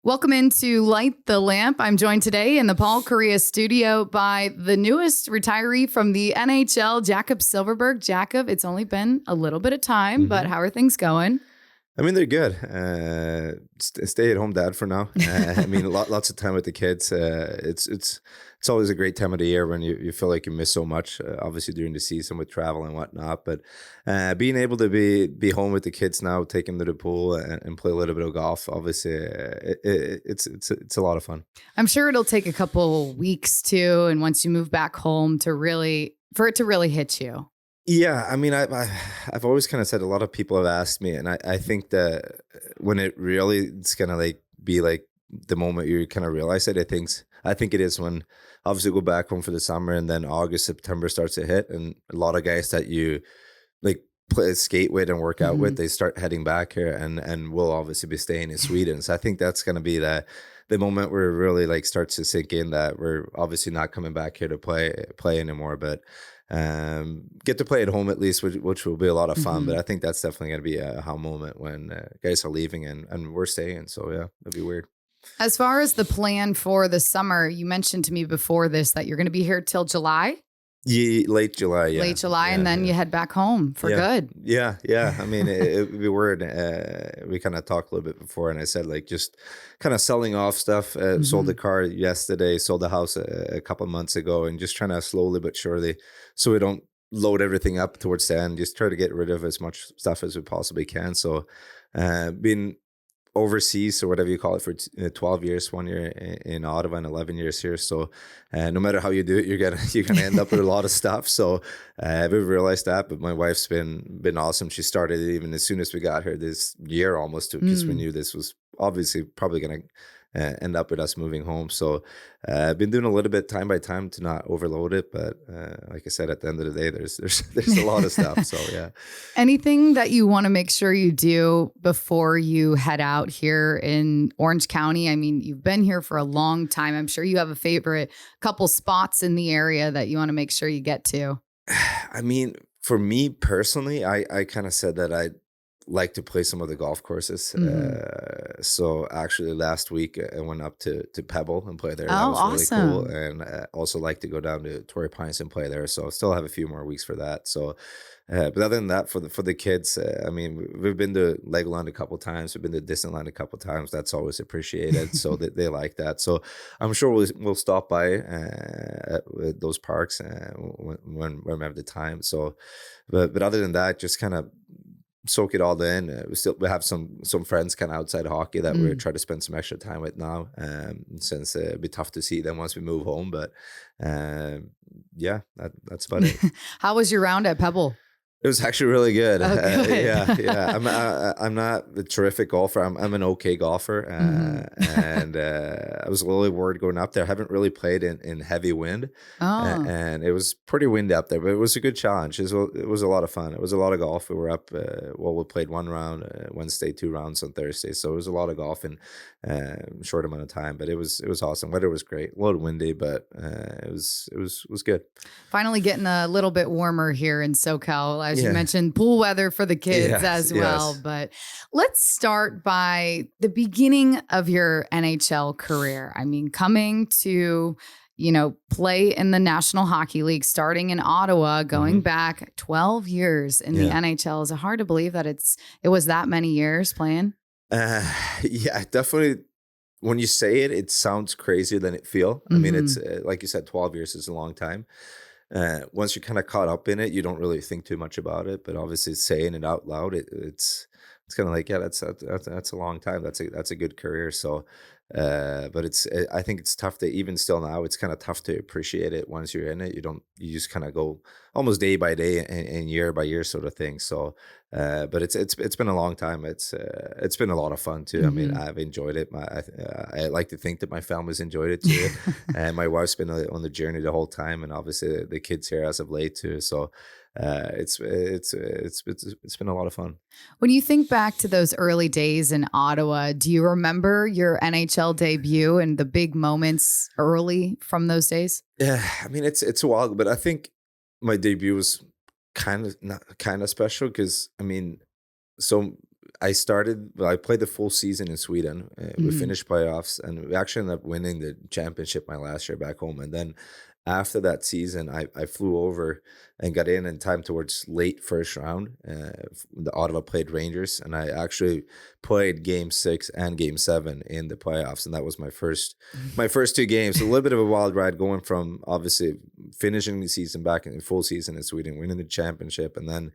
Welcome into Light the Lamp. I'm joined today in the Paul Kariya studio by the newest retiree from the NHL, Jakob Silfverberg. Jakob, it's only been a little bit of time, but how are things going? I mean, they're good. Stay-at-home dad for now. I mean, lots of time with the kids. It's always a great time of the year when you feel like you miss so much. Obviously, during the season with travel and whatnot, but being able to be home with the kids now, take them to the pool and play a little bit of golf. Obviously, it's a lot of fun. I'm sure it'll take a couple weeks too, and once you move back home for it to really hit you. Yeah, I mean, I've always kind of said, a lot of people have asked me, and I think that when it's gonna be like the moment you kind of realize it. I think it is when obviously go back home for the summer, and then August, September starts to hit, and a lot of guys that you like play skate with and work out with, they start heading back here, and we'll obviously be staying in Sweden. So I think that's gonna be the moment where it really starts to sink in that we're obviously not coming back here to play anymore, but get to play at home at least, which will be a lot of fun. But I think that's definitely going to be a aha moment when guys are leaving and we're staying. So yeah, it'll be weird. As far as the plan for the summer, you mentioned to me before this that you're going to be here till July. Yeah, late July. Yeah. Late July, and then you head back home for good. Yeah. I mean, it would be weird. We kind of talked a little bit before, and I said just kind of selling off stuff. Sold the car yesterday, sold the house a couple of months ago, and just trying to slowly but surely, so we don't load everything up towards the end. Just try to get rid of as much stuff as we possibly can. So, being overseas or whatever you call it for 12 years, 1 year in Ottawa and 11 years here. So no matter how you do it, you're gonna end up with a lot of stuff. So we've realized that, but my wife's been awesome. She started it even as soon as we got here this year almost, because we knew this was obviously probably gonna end up with us moving home. So I've been doing a little bit time by time to not overload it, but like I said, at the end of the day, there's a lot of stuff. So yeah. Anything that you want to make sure you do before you head out here in Orange County? I mean, you've been here for a long time. I'm sure you have a favorite couple spots in the area that you want to make sure you get to. I mean, for me personally, I kind of said that I'd like to play some of the golf courses. So actually last week I went up to Pebble and play there. That was awesome. really cool. And also like to go down to Torrey Pines and play there. So I still have a few more weeks for that. So but other than that, for the kids, I mean, we've been to Legoland a couple times. We've been to Disneyland a couple times. That's always appreciated. So they like that. So I'm sure we'll stop by at those parks when we have the time. So, but other than that, just kind of soak it all in. We have some friends kind of outside of hockey that we're trying to spend some extra time with now, since it'd be tough to see them once we move home. But yeah, that's about it. How was your round at Pebble? It was actually really good. Oh, good. Yeah. I'm not a terrific golfer. I'm an okay golfer, and I was a little worried going up there. I haven't really played in heavy wind, and it was pretty windy up there, but it was a good challenge. It was a lot of fun. It was a lot of golf. We were up. We played one round Wednesday, 2 rounds on Thursday, so it was a lot of golf in short amount of time. But it was awesome. Weather was great. A little windy, but it was good. Finally getting a little bit warmer here in SoCal. As you mentioned, pool weather for the kids as well. But let's start by the beginning of your NHL career. I mean, coming to, play in the National Hockey League, starting in Ottawa, going back 12 years in the NHL. Is it hard to believe that it was that many years playing? Yeah, definitely. When you say it, it sounds crazier than it feels. I mean, it's like you said, 12 years is a long time. Once you're kind of caught up in it, you don't really think too much about it. But obviously, saying it out loud, it's kind of like, yeah, that's a long time. That's a good career. So, but I think it's tough to, even still now, it's kind of tough to appreciate it once you're in it. You just kind of go almost day by day and year by year sort of thing. So, but it's been a long time. It's been a lot of fun too. I mean, I've enjoyed it. I like to think that my family's enjoyed it too, and my wife's been on the journey the whole time, and obviously the kids here as of late too. So, it's been a lot of fun. When you think back to those early days in Ottawa, do you remember your NHL debut and the big moments early from those days? Yeah, I mean, it's a while ago, but I think my debut was kind of special because, I mean, so I played the full season in Sweden. We finished playoffs, and we actually ended up winning the championship my last year back home. And then after that season, I flew over and got in time towards late first round. The Ottawa played Rangers, and I actually played Game 6 and Game 7 in the playoffs, and that was my first 2 games. So a little bit of a wild ride, going from obviously finishing the season back in full season in Sweden, winning the championship, and then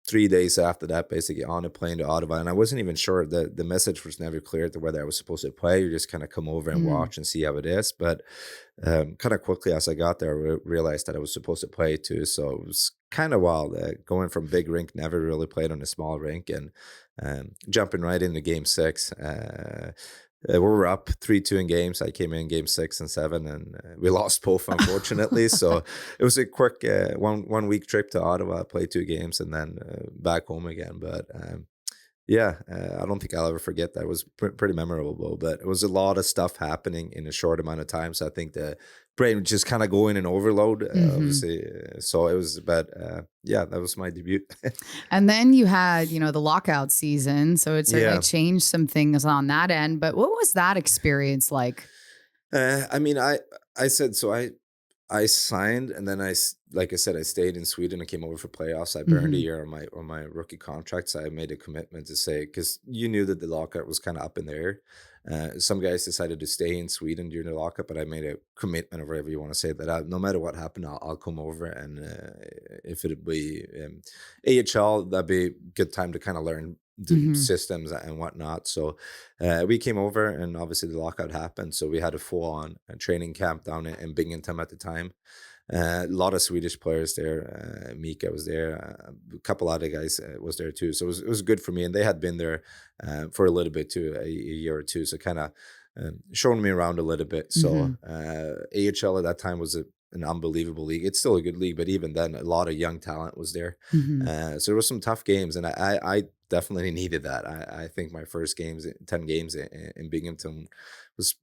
3 days after that, basically on a plane to Ottawa. And I wasn't even sure, the message was never clear to whether I was supposed to play or just kind of come over and watch and see how it is. But kind of quickly as I got there, I realized that I was supposed to play too. So it was kind of wild, going from big rink, never really played on a small rink, and jumping right into Game 6. We were up 3-2 in games. I came in Game 6 and 7, and we lost both, unfortunately. So it was a quick 1 week trip to Ottawa, played 2 games, and then back home again. But I don't think I'll ever forget that. It was pretty memorable, but it was a lot of stuff happening in a short amount of time. So I think the brain was just kind of going in overload, obviously. So it was, but that was my debut. And then you had, the lockout season. So it certainly changed some things on that end. But what was that experience like? I signed, and then like I said, I stayed in Sweden and came over for playoffs. I burned a year on my rookie contract, so I made a commitment to say, because you knew that the lockout was kind of up in the air. Some guys decided to stay in Sweden during the lockout, but I made a commitment, or whatever you want to say, that no matter what happened, I'll come over, and if it'd be AHL, that'd be a good time to kind of learn the systems and whatnot. So we came over, and obviously the lockout happened, so we had a full-on training camp down in Binghamton at the time. A lot of Swedish players there. Mika was there. A couple other guys was there too. So it was good for me, and they had been there for a little bit too, a year or two. So kind of showing me around a little bit. So AHL at that time was an unbelievable league. It's still a good league, but even then, a lot of young talent was there. So there was some tough games, and I definitely needed that. I think my first 10 games in Binghamton was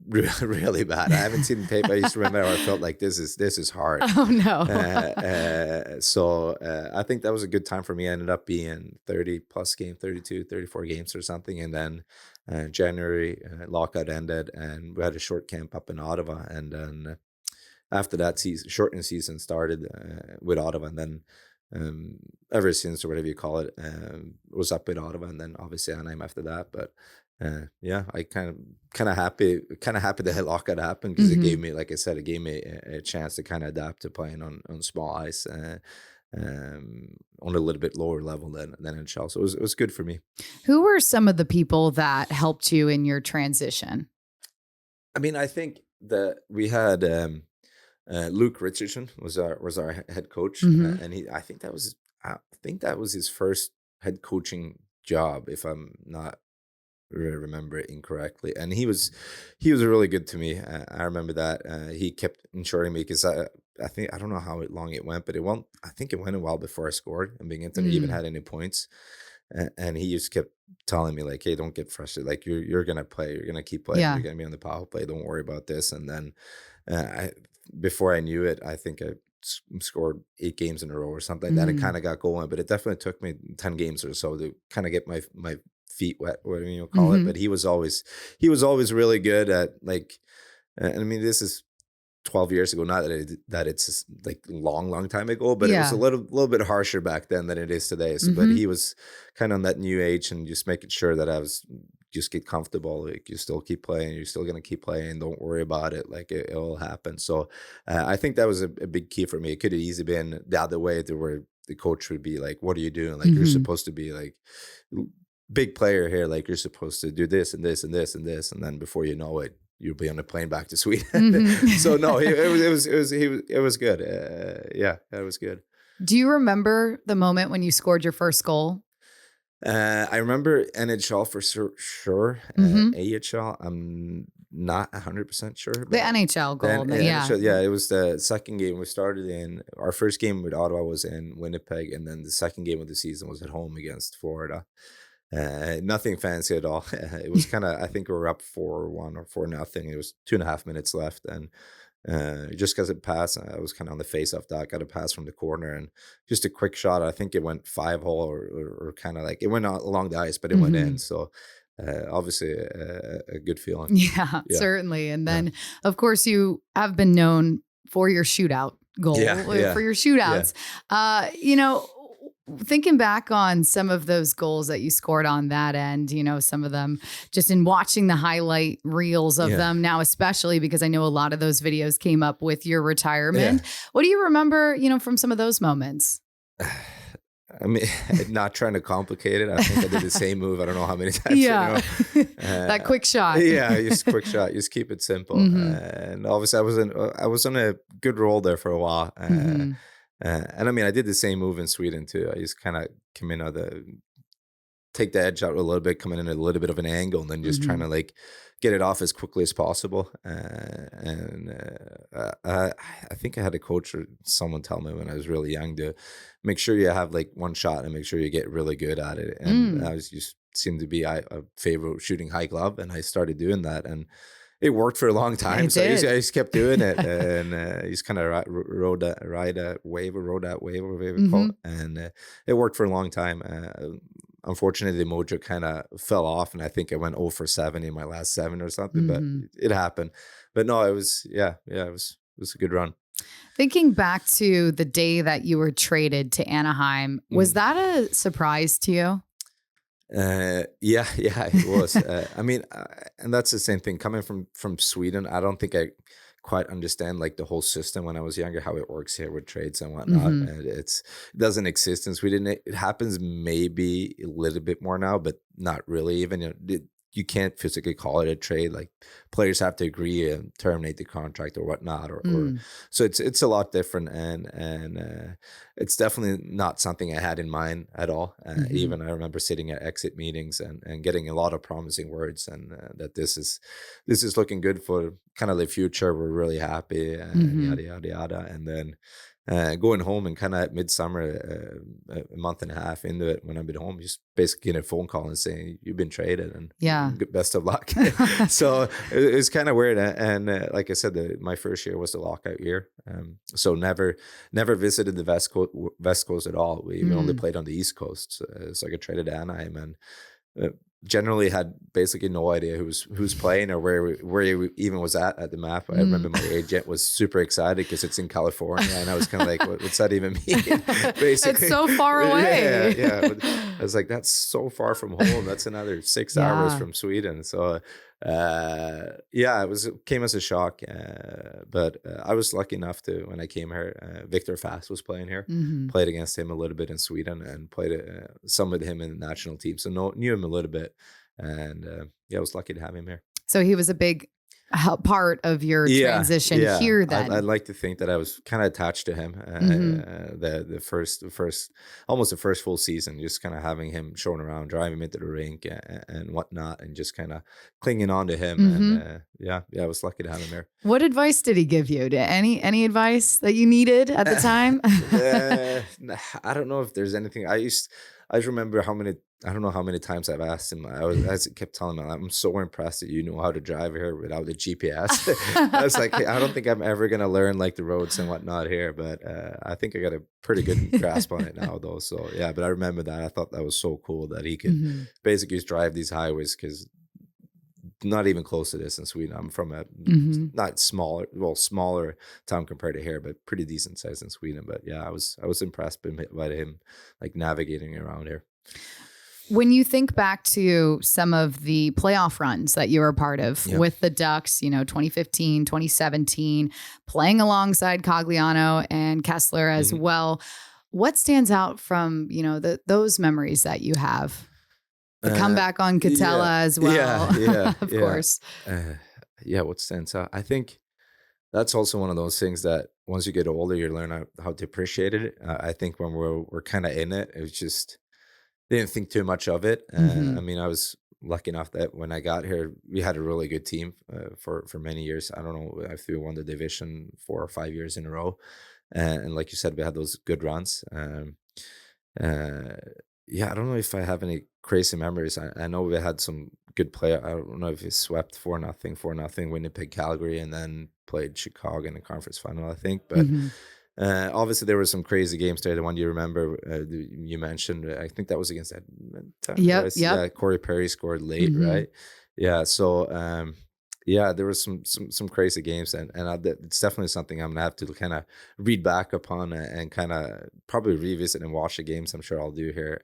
really bad. I haven't seen the tape. I used to remember, I felt like this is hard. Oh no. So I think that was a good time for me. I ended up being 30 plus games, 32, 34 games or something. And then January, lockout ended, and we had a short camp up in Ottawa. And then after that shortened season started with Ottawa, and then ever since, or whatever you call it, was up in Ottawa, and then obviously Anaheim after that. But I kind of happy that lockout happened, because it gave me, like I said, a chance to kind of adapt to playing on small ice, on a little bit lower level than NHL. So it was good for me. Who were some of the people that helped you in your transition? I think that we had Luke Richardson was our head coach, and I think that was his first head coaching job, if I'm not remember it incorrectly. And he was really good to me. I remember that he kept ensuring me, because I don't know how long it went, but I think it went a while before I scored and Binghamton even had any points. And he just kept telling me, like, hey, don't get frustrated. Like, you're gonna play, you're gonna keep playing, you're gonna be on the power play. Don't worry about this. And then before I knew it, I think I scored 8 games in a row or something. Then it kind of got going, but it definitely took me 10 games or so to kind of get my feet wet, whatever you call it. But he was always really good at, like, this is 12 years ago, not that it's like long time ago, but it was a little bit harsher back then than it is today. So, but he was kind of on that new age, and just making sure that I was just get comfortable. Like, you still keep playing, you're still going to keep playing. Don't worry about it. Like, it'll happen. So I think that was a big key for me. It could have easily been the other way, to where the coach would be like, what are you doing? Like, you're supposed to be like big player here. Like, you're supposed to do this and this and this and this. And then before you know it, you'll be on a plane back to Sweden. So no, it was good. It was good. Do you remember the moment when you scored your first goal? I remember NHL for sure. AHL, I'm not 100% sure. The NHL goal, NHL, it was the second game we started in. Our first game with Ottawa was in Winnipeg, and then the second game of the season was at home against Florida. Nothing fancy at all. It was kind of, I think we were up 4-1 or 4-0. It was 2.5 minutes left, and just because it passed. I was kind of on the face-off dot, got a pass from the corner, and just a quick shot. I think it went 5-hole or kind of like it went along the ice, but it went in. So obviously a good feeling. Yeah, certainly. And then, of course, you have been known for your shootout goal, for your shootouts. You know, thinking back on some of those goals that you scored on that end, you know, some of them just in watching the highlight reels of them now, especially because I know a lot of those videos came up with your retirement. What do you remember, you know, from some of those moments? I mean, not trying to complicate it. I think I did the same move. I don't know how many times. Yeah, you know? That quick shot. Just quick shot. Just keep it simple. And obviously, I was on a good roll there for a while. And I mean, I did the same move in Sweden too. I just kind of come in take the edge out a little bit, coming in at a little bit of an angle, and then just trying to like get it off as quickly as possible. I think I had a coach or someone tell me when I was really young to make sure you have like one shot and make sure you get really good at it. And I was just seemed to be a favorite shooting high glove, and I started doing that, and it worked for a long time. So I just kept doing it, and I just kind of rode that wave, whatever you call it. And it worked for a long time. Unfortunately, the mojo kind of fell off, and I think I went 0 for 7 in my last 7 or something, but it happened. But no, it was, it was a good run. Thinking back to the day that you were traded to Anaheim, was that a surprise to you? It was. I mean, and that's the same thing coming from Sweden. I don't think I quite understand like the whole system when I was younger, how it works here with trades and whatnot. And it doesn't exist in Sweden. It happens maybe a little bit more now, but not really. Even you can't physically call it a trade. Like players have to agree and terminate the contract or whatnot, or so it's a lot different, and it's definitely not something I had in mind at all. Even I remember sitting at exit meetings and getting a lot of promising words, and that this is looking good for kind of the future. We're really happy, and yada yada yada, and then. Going home and kind of at midsummer, a month and a half into it, when I've been home, just basically getting a phone call and saying, you've been traded and best of luck. So it was kind of weird. And like I said, my first year was the lockout year. So never visited the West Coast at all. We only played on the East Coast. So I got traded to Anaheim, and generally had basically no idea who's playing or where he even was at the map. I remember my agent was super excited because it's in California, and I was kind of like, what's that even mean? Basically, it's so far away. I was like, that's so far from home. That's another 6 hours from Sweden. So it came as a shock, but I was lucky enough to, when I came here, Victor Fast was playing here, played against him a little bit in Sweden, and played some with him in the national team, so knew him a little bit, and I was lucky to have him here. So he was a big part of your transition here then. I'd like to think that I was kind of attached to him the first full season, just kind of having him showing around, driving him into the rink and whatnot, and just kind of clinging on to him. And I was lucky to have him here. What advice did he give you? Any advice that you needed at the time? I don't know if there's anything. I just remember I don't know how many times I've asked him. I kept telling him, I'm so impressed that you know how to drive here without the GPS. I was like, I don't think I'm ever going to learn like the roads and whatnot here, but I think I got a pretty good grasp on it now though. So but I remember that. I thought that was so cool that he could basically just drive these highways, because not even close to this in Sweden. I'm from a not smaller town compared to here, but pretty decent size in Sweden. But I was impressed by him like navigating around here. When you think back to some of the playoff runs that you were a part of with the Ducks, 2015, 2017, playing alongside Cogliano and Kesler as well, what stands out from, those memories that you have? The comeback on Catella as well, of course. What stands out? I think that's also one of those things that once you get older, you learn how to appreciate it. I think when we're kind of in it, it was just, didn't think too much of it. I mean, I was lucky enough that when I got here, we had a really good team for many years. I don't know if we won the division 4 or 5 years in a row. And like you said, we had those good runs. I don't know if I have any crazy memories. I know we had some good play. I don't know if we swept 4-0, Winnipeg, Calgary, and then played Chicago in the conference final, I think. But obviously there were some crazy games there. The one you remember, you mentioned, I think that was against Edmonton. Yep. Yeah, Corey Perry scored late, right? Yeah. So yeah, there was some crazy games, and it's definitely something I'm gonna have to kind of read back upon and kind of probably revisit and watch the games. I'm sure I'll do here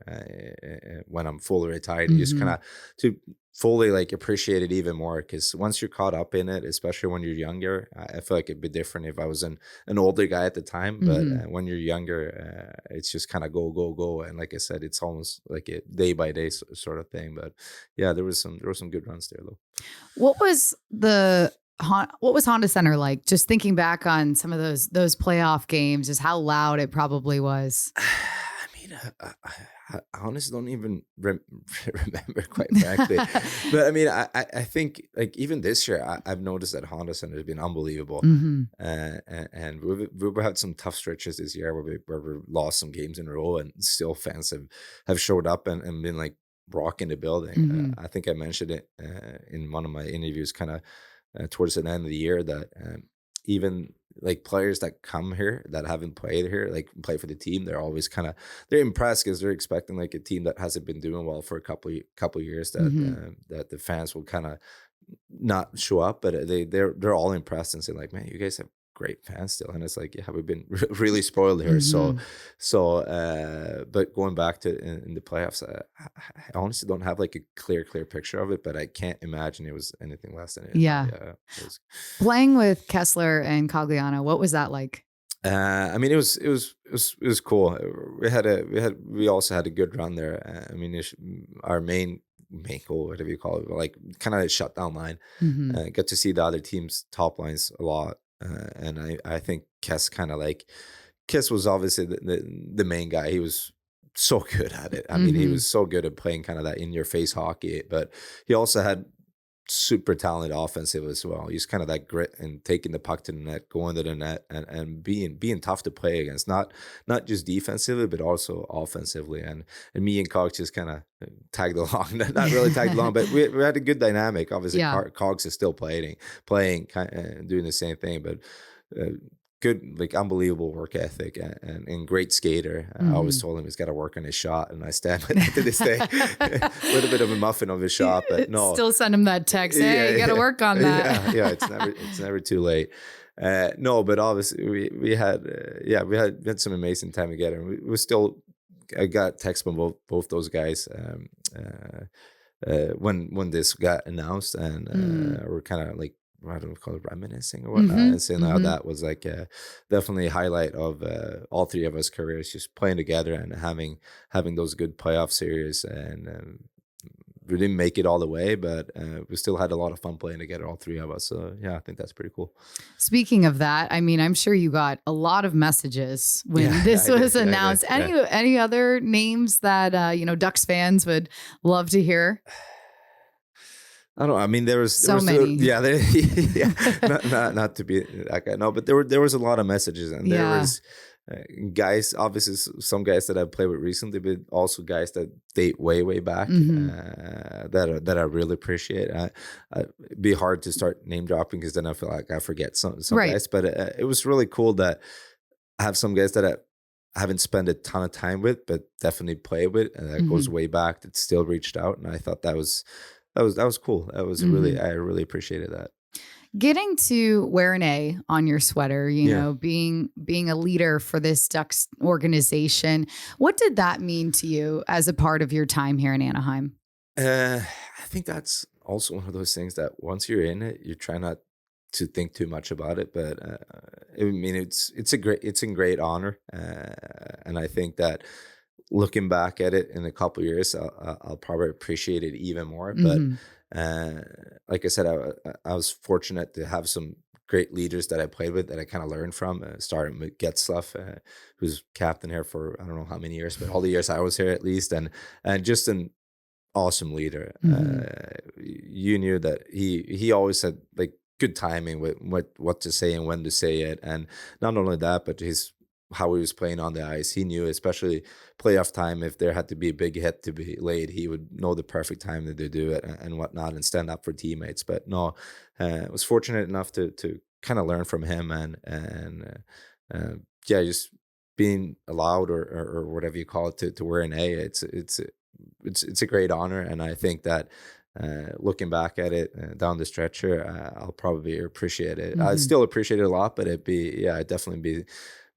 when I'm fully retired, just kind of to fully like appreciate it even more, because once you're caught up in it, especially when you're younger, I feel like it'd be different if I was an older guy at the time. But when you're younger, it's just kind of go, and like I said, it's almost like a day by day sort of thing. But yeah, there was some good runs there though. What was Honda Center like? Just thinking back on some of those playoff games, just how loud it probably was. I mean, I honestly don't even remember, quite frankly. But I mean, I think like even this year, I've noticed that Honda Center has been unbelievable, and we've had some tough stretches this year where we lost some games in a row, and still fans have showed up and been like rocking the building. I think I mentioned it in one of my interviews, kind of towards the end of the year, that even like players that come here that haven't played here, like play for the team, they're always they're impressed because they're expecting like a team that hasn't been doing well for a couple years that the fans will kind of not show up, but they're all impressed and say like, man, you guys have great fans still. And it's like, yeah, we've been really spoiled here. But going back to in the playoffs, I honestly don't have like a clear picture of it, but I can't imagine it was anything less than it. Yeah. Playing with Kesler and Cogliano, what was that like? I mean, it was cool. We also had a good run there. I mean, our main goal, whatever you call it, like kind of a shutdown line. Got to see the other team's top lines a lot. And I think Kes was obviously the main guy. He was so good at it. I mean, he was so good at playing kind of that in-your-face hockey, but he also had super talented offensive as well. He's kind of that grit and taking the puck to the net, going to the net, and being tough to play against, not just defensively, but also offensively. And me and Cogs just kind of tagged along, not really tagged along, but we had a good dynamic. Obviously, Cogs is still playing, doing the same thing, but good, like unbelievable work ethic and great skater. I always told him he's got to work on his shot, and I stand with that to this day. A little bit of a muffin of his shot, but no. Still send him that text. Hey, you got to work on that. Yeah, it's never too late. No, but obviously we had some amazing time together. I got text from both those guys when this got announced, and we're kind of like, I don't know, call it reminiscing or whatnot, and saying how that was like definitely a highlight of all three of us careers, just playing together and having those good playoff series. And we didn't make it all the way, but we still had a lot of fun playing together, all three of us. So yeah, I think that's pretty cool. Speaking of that, I mean, I'm sure you got a lot of messages when this was announced. Any other names that Ducks fans would love to hear? I don't know. I mean, there was many. Not to be that guy. No, but there was a lot of messages, and there was guys, obviously some guys that I've played with recently, but also guys that date way back that I really appreciate. It'd be hard to start name dropping because then I feel like I forget some guys. But it was really cool that I have some guys that I haven't spent a ton of time with, but definitely play with, and that goes way back. That still reached out, and I thought that was cool. That was I really appreciated that. Getting to wear an A on your sweater, being a leader for this Ducks organization, what did that mean to you as a part of your time here in Anaheim? I think that's also one of those things that once you're in it, you try not to think too much about it. But I mean, it's a great honor, and I think that looking back at it in a couple of years, I'll probably appreciate it even more. But like I said, I was fortunate to have some great leaders that I played with that I kind of learned from, starting with Getzlaf, who's captain here for I don't know how many years, but all the years I was here at least, and just an awesome leader. You knew that he always had like good timing with what to say and when to say it, and not only that, but his how he was playing on the ice. He knew, especially playoff time, if there had to be a big hit to be laid, he would know the perfect time to do it and whatnot, and stand up for teammates. But no, I was fortunate enough to kind of learn from him, and yeah, just being allowed or whatever you call it to wear an A. It's a great honor, and I think that looking back at it down the stretch here, I'll probably appreciate it. I still appreciate it a lot, but it'd definitely be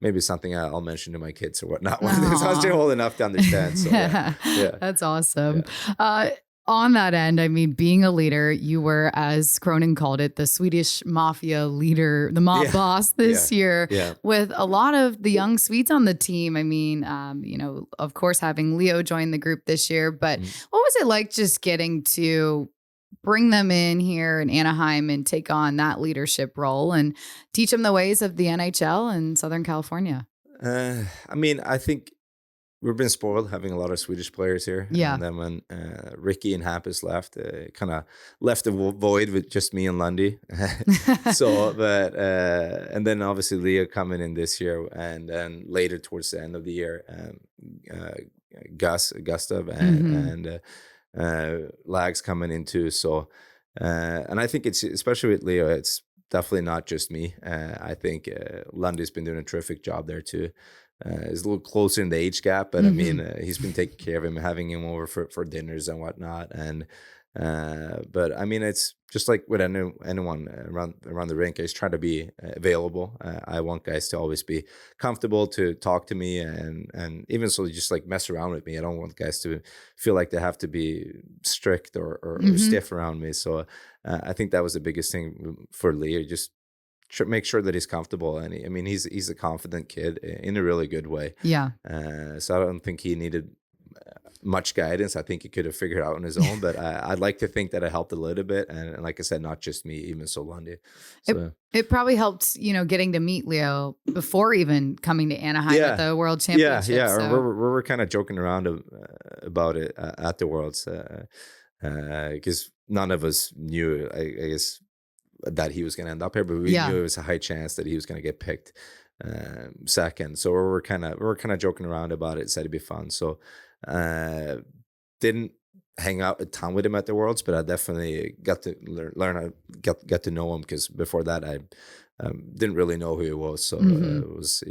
maybe something I'll mention to my kids or whatnot when they're old enough to understand. So yeah. That's awesome. Yeah. On that end, I mean, being a leader, you were, as Cronin called it, the Swedish Mafia leader, the mob boss this year, with a lot of the young Swedes on the team. I mean, of course, having Leo join the group this year, but what was it like just getting to bring them in here in Anaheim and take on that leadership role and teach them the ways of the NHL in Southern California? I mean, I think we've been spoiled having a lot of Swedish players here. Yeah. And then when Ricky and Hampus left, kind of left a void with just me and Lundy. And then obviously Leo coming in this year, and then later towards the end of the year, Gustav and Lags coming in too. So, and I think it's, especially with Leo, it's definitely not just me. I think Lundy's been doing a terrific job there too. He's a little closer in the age gap, but I mean, he's been taking care of him, having him over for dinners and whatnot. And but I mean, it's just like with anyone around the rink. I just try to be available. I want guys to always be comfortable to talk to me, and even so, just like mess around with me. I don't want guys to feel like they have to be strict or stiff around me. So I think that was the biggest thing for Leo. Just make sure that he's comfortable, and he's a confident kid in a really good way. Yeah. So I don't think he needed much guidance. I think he could have figured it out on his own, but I'd like to think that it helped a little bit. And like I said, not just me, even so Lundy. So it probably helped, getting to meet Leo before even coming to Anaheim at the World Championship. Yeah. So. We're kind of joking around about it at the Worlds, because none of us knew, I guess, that he was going to end up here, but we knew it was a high chance that he was going to get picked second. So we're kind of joking around about it. Said it'd be fun. So didn't hang out a ton with him at the Worlds, but I definitely got to learn get to know him, because before that I didn't really know who he was. So it was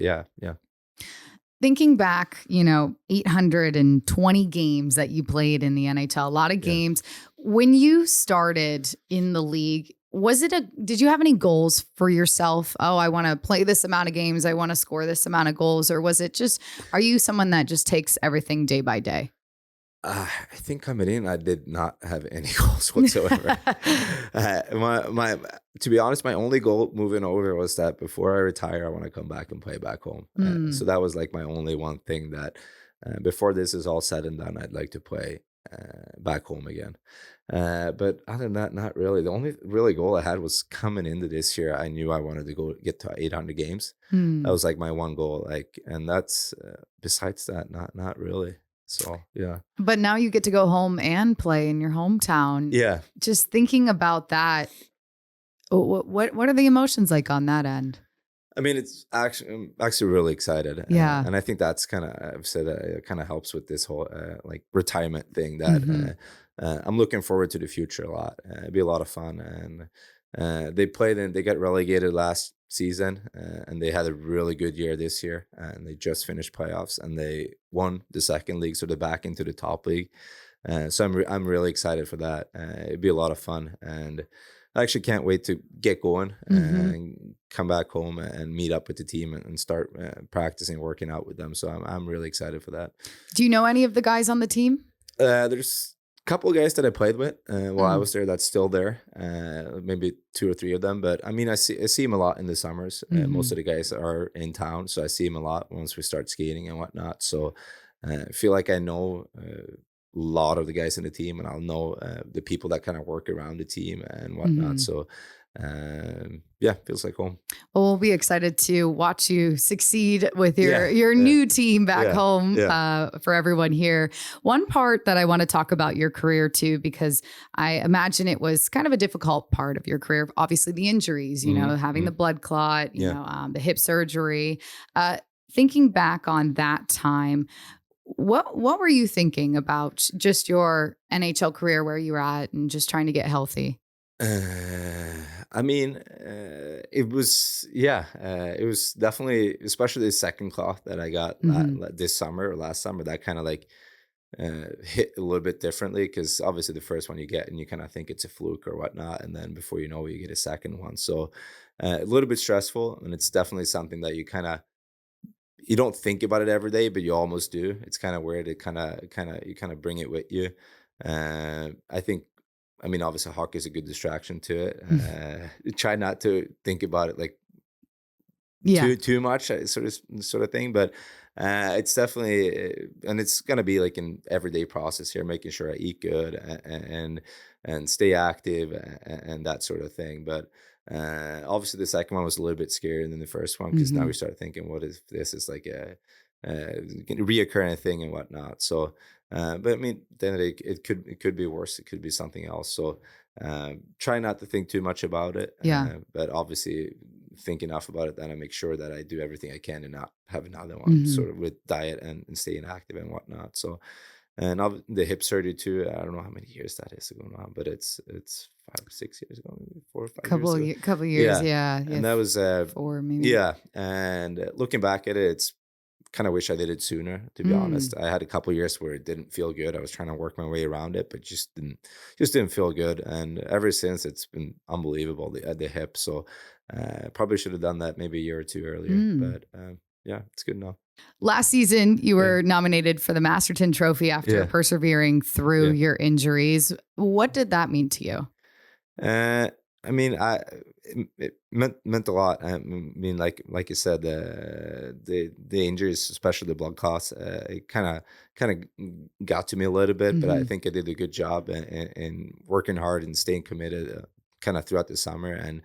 Thinking back, 820 games that you played in the NHL, a lot of games. When you started in the league, did you have any goals for yourself? Oh, I want to play this amount of games, I want to score this amount of goals, or was it just, are you someone that just takes everything day by day? I think coming in, I did not have any goals whatsoever. To be honest, my only goal moving over was that before I retire, I want to come back and play back home. So that was like my only one thing, that before this is all said and done, I'd like to play back home again. But other than that, not really. The only really goal I had was coming into this year, I knew I wanted to go get to 800 games. That was like my one goal. And that's besides that, not really. So yeah. But now you get to go home and play in your hometown. Yeah. Just thinking about that, what are the emotions like on that end? I mean, I'm actually really excited. Yeah. And I think that's I've said that it kind of helps with this whole retirement thing, that I'm looking forward to the future a lot. It'd be a lot of fun. And they got relegated last season, and they had a really good year this year, and they just finished playoffs, and they won the second league, so they're back into the top league. So I'm really excited for that. It'd be a lot of fun, and I actually can't wait to get going and come back home and meet up with the team and start practicing, working out with them. So I'm really excited for that. Do you know any of the guys on the team? There's a couple of guys that I played with while I was there that's still there, maybe 2 or 3 of them. But I mean, I see them a lot in the summers. Most of the guys are in town, so I see them a lot once we start skating and whatnot. So I feel like I know a lot of the guys in the team, and I'll know the people that kind of work around the team and whatnot. So feels like home. Well, we'll be excited to watch you succeed with your new team back home for everyone here. One part that I want to talk about your career too, because I imagine it was kind of a difficult part of your career. Obviously the injuries, having the blood clot, the hip surgery. thinking back on that time, what were you thinking about just your NHL career, where you were at, and just trying to get healthy? I mean, it was definitely, especially the second cloth that I got Hmm. this summer or last summer, that kind of like hit a little bit differently, because obviously the first one you get and you kind of think it's a fluke or whatnot, and then before you know it, you get a second one. So a little bit stressful, and it's definitely something that you don't think about it every day, but you almost do. It's kind of weird. It you kind of bring it with you. I think, I mean, obviously hockey is a good distraction to it. Try not to think about it like Yeah. too much, sort of thing. But it's definitely, and it's gonna be like an everyday process here, making sure I eat good and stay active and that sort of thing. But obviously, the second one was a little bit scarier than the first one, because now we Hmm. start thinking, what if this is like a reoccurring thing and whatnot? So, but I mean, then it could be worse. It could be something else. So, try not to think too much about it. Yeah. But obviously, think enough about it, then I make sure that I do everything I can to not have another one, Hmm. sort of with diet and staying active and whatnot. So, and the hip surgery too. I don't know how many years that is ago now, but it's 5 6 years ago, maybe 4 or 5 years ago. Couple years. Yeah, Yeah. Yeah. and that was 4 maybe. yeah. And looking back at it, it's kind of wish I did it sooner, to be honest. Mm. I had a couple years where it didn't feel good. I was trying to work my way around it, but just didn't feel good. And ever since, it's been unbelievable, the hip. So probably should have done that maybe a year or two earlier. Mm. But yeah, it's good enough. Last season, you Yeah. were nominated for the Masterton Trophy after Yeah. persevering through Yeah. your injuries. What did that mean to you? Uh, I mean, it meant a lot. I mean, like you said, the injuries, especially the blood clots, it kind of got to me a little bit. But I Hmm. think I did a good job in working hard and staying committed, kind of throughout the summer. And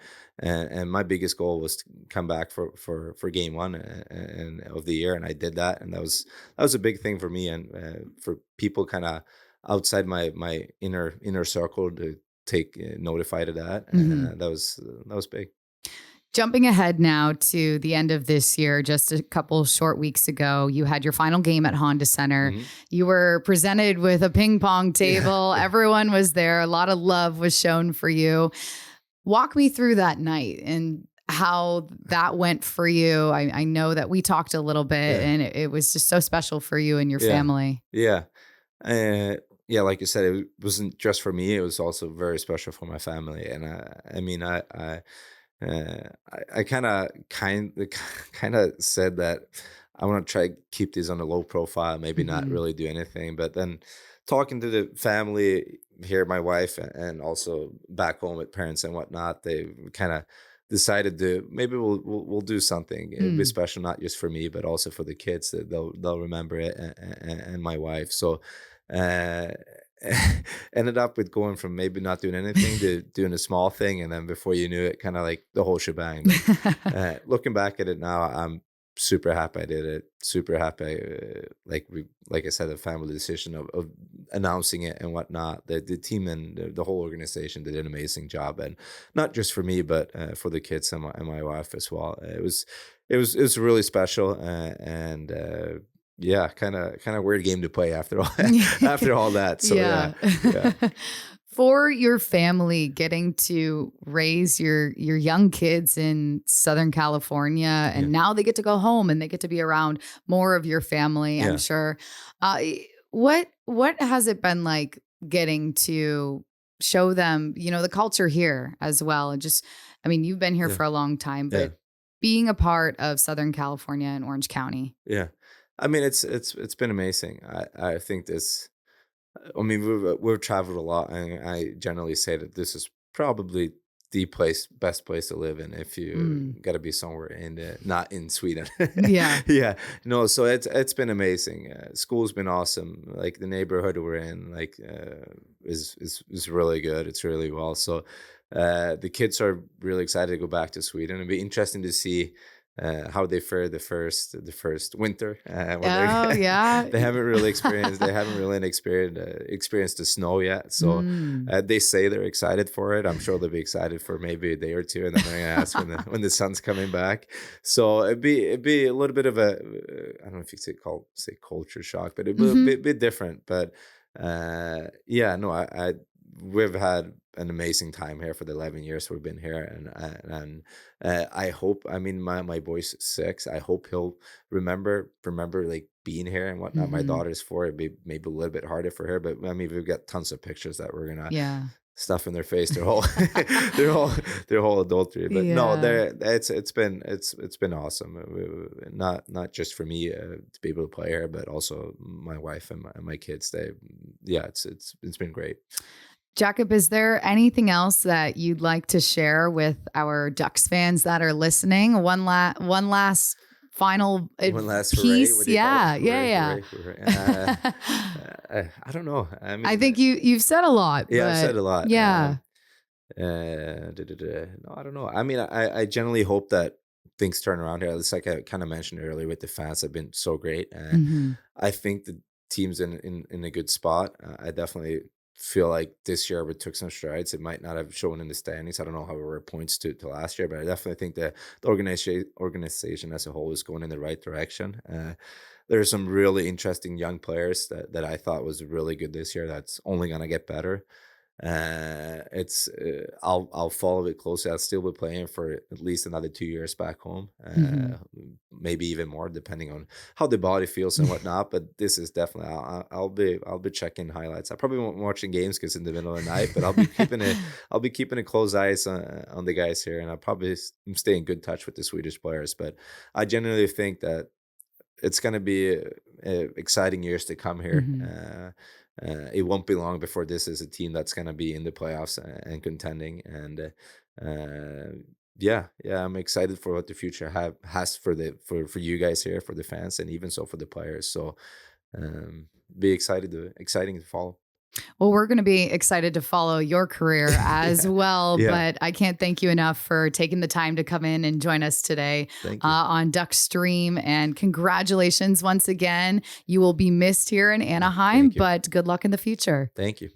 my biggest goal was to come back for game one and of the year, and I did that, and that was a big thing for me and for people kind of outside my inner circle to take notified of that. Hmm. That was big. Jumping ahead now to the end of this year, just a couple short weeks ago, you had your final game at Honda Center. Hmm. You were presented with a ping pong Yeah, table. yeah, Everyone was there. A lot of love was shown for you. Walk me through that night and how that went for you. I know that we talked a little bit, yeah, and it was just so special for you and your yeah, family. yeah. Yeah, like you said, it wasn't just for me. It was also very special for my family. And I mean, I kind of said that I want to try to keep these on a low profile, maybe not Hmm. really do anything. But then talking to the family here, my wife, and also back home with parents and whatnot, they kind of decided to maybe we'll do something. It'll be Mm. special, not just for me, but also for the kids, that they'll remember it, and my wife. So. Uh, Ended up with going from maybe not doing anything to doing a small thing, and then before you knew it, kind of like the whole shebang. But looking back at it now, I'm super happy I did it. Super happy, like I said, the family decision of announcing it and whatnot. The team and the whole organization did an amazing job, and not just for me, but for the kids and my wife as well. It was really special, and yeah, kind of weird game to play after all after all that. So yeah, Yeah. yeah, For your family getting to raise your young kids in Southern California, yeah, and now they get to go home and they get to be around more of your family, I'm yeah, sure. What has it been like getting to show them, the culture here as well? And just, I mean, you've been here yeah, for a long time, yeah, but being a part of Southern California and Orange County. yeah. I mean, it's been amazing. I think this. I mean, we've traveled a lot, and I generally say that this is probably the best place to live in if you Mm. got to be somewhere in not in Sweden. Yeah. Yeah, no. So it's been amazing. School's been awesome. Like the neighborhood we're in, like is really good. It's really well. So the kids are really excited to go back to Sweden. It'd be interesting to see. how they fared the first winter. Yeah. They haven't really experienced the snow yet. So they say they're excited for it. I'm sure they'll be excited for maybe a day or two, and then they're going to ask when the sun's coming back. So it'd be a little bit of a I don't know if you say culture shock, but it'd be a bit different. But we've had an amazing time here for the 11 years we've been here, and I hope, I mean, my boy's 6. I hope he'll remember like being here and whatnot. My daughter's 4. It'd be maybe a little bit harder for her, but I mean, we've got tons of pictures that we're gonna stuff in their face their whole their whole adultery. But no, it's been awesome. Not just for me to be able to play here, but also my wife and my kids. It's been great. Jakob, is there anything else that you'd like to share with our Ducks fans that are listening? One last final piece. Hooray, yeah. I don't know. I mean, I think you've said a lot. Yeah, I've said a lot. Yeah. No, I don't know. I mean, I generally hope that things turn around here. It's like I kind of mentioned earlier, with the fans have been so great, and I think the team's in a good spot. I definitely feel like this year we took some strides. It might not have shown in the standings. I don't know how we were points to last year, but I definitely think the organization as a whole is going in the right direction. There are some really interesting young players that I thought was really good this year. That's only going to get better. I'll follow it closely. I'll still be playing for at least another 2 years back home, maybe even more, depending on how the body feels and whatnot. But this is definitely, I'll be checking highlights. I probably won't be watching games because in the middle of the night, but I'll be keeping a close eyes on the guys here, and I'll probably stay in good touch with the Swedish players. But I genuinely think that it's going to be exciting years to come here. It won't be long before this is a team that's going to be in the playoffs and contending. And I'm excited for what the future has for you guys here, for the fans, and even so for the players. So be exciting to follow. Well, we're going to be excited to follow your career as well, but I can't thank you enough for taking the time to come in and join us today on Duck Stream. And congratulations once again. You will be missed here in Anaheim, but good luck in the future. Thank you.